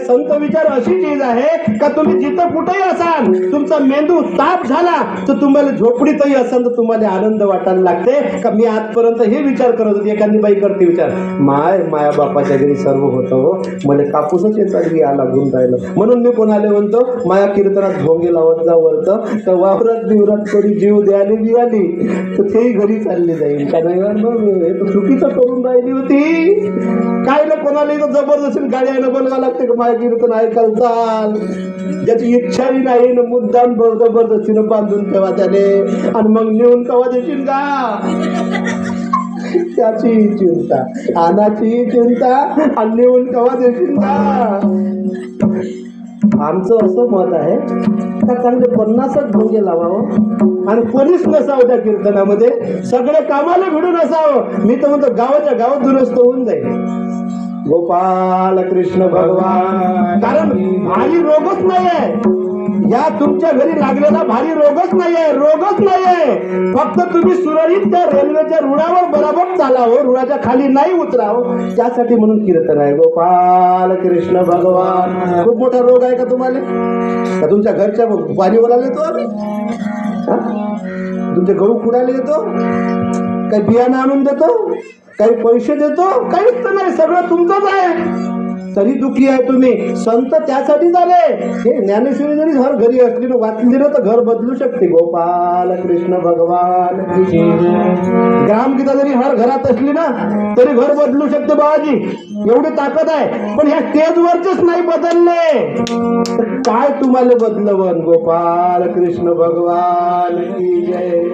संत विचार अशी चीज आहे का तुम्ही जिथं कुठेही असाल, तुमचा मेंदू ताप झाला तर तुम्हाला झोपडीतही असाल तर तुम्हाला आनंद वाटायला लागते का. मी आजपर्यंत हे विचार करत होते, एखादी बाई करते विचार, माया बापाच्या घरी सर्व होतं हो, मला कापूसच येतात या लागून राहिलं, म्हणून मी कोणाला म्हणतो माया कीर्तनात भोंगे लावत जा वरतं, तर वावरात बिवरात कधी जीव द्यायला बियाली तर तेही घरी चालली जाईल का नाही. मग चुकीचं करून राहिली होती काय ना, कोणाला इथं जबरदस्ती गाड्यानं बोलवा लागते का माया कीर्तन ऐकायला चाल, ज्याची इच्छाही नाही ना मुद्दाम जबरदस्तीनं बांधून ठेवा त्याने आणि मग नेऊन कवा देशील का. त्याची चिंता, आनाची चिंता आणि नेऊन कवा देशील का. आमचं असं मत आहे का चांगले 50च भोंगे लावावं आणि कोणीच नसावं त्या कीर्तनामध्ये, सगळे कामाला भिडून असावं. मी तर म्हणतो गावाच्या गावात दुरुस्त होऊन जाईल. गोपाल कृष्ण भगवान. कारण भारी रोगच नाहीये या तुमच्या घरी लागलेला, भारी रोगच नाहीये, रोगच नाहीये. फक्त तुम्ही सुरळीत त्या रेल्वेच्या रुळावर बरोबर चालावं, रुळाच्या खाली नाही उतरावं, त्यासाठी म्हणून कीर्तन आहे. गोपाल कृष्ण भगवान. खूप मोठा रोग आहे का तुम्हाला, का तुमच्या घरच्या पाणी ओलायला येतो आम्ही, तुमचे गहू खुडायला येतो, काही बियाणं आणून देतो, काही पैसे देतो, काहीच तर नाही, सगळं तुमचंच आहे, तरी दुखी आहे तुम्ही. संत त्यासाठी झाले. हे ज्ञानेश्वरी जरी घर घरी असली ना, वाचली ना, तर घर बदलू शकते. गोपाल कृष्ण भगवान. ग्रामगीता जरी हर घरात असली ना तरी घर बदलू शकते बाबाजी, एवढी ताकद आहे. पण ह्या स्टेजवरचेच नाही बदलले तर काय तुम्हाला बदलवन. गोपाल कृष्ण भगवान की जय.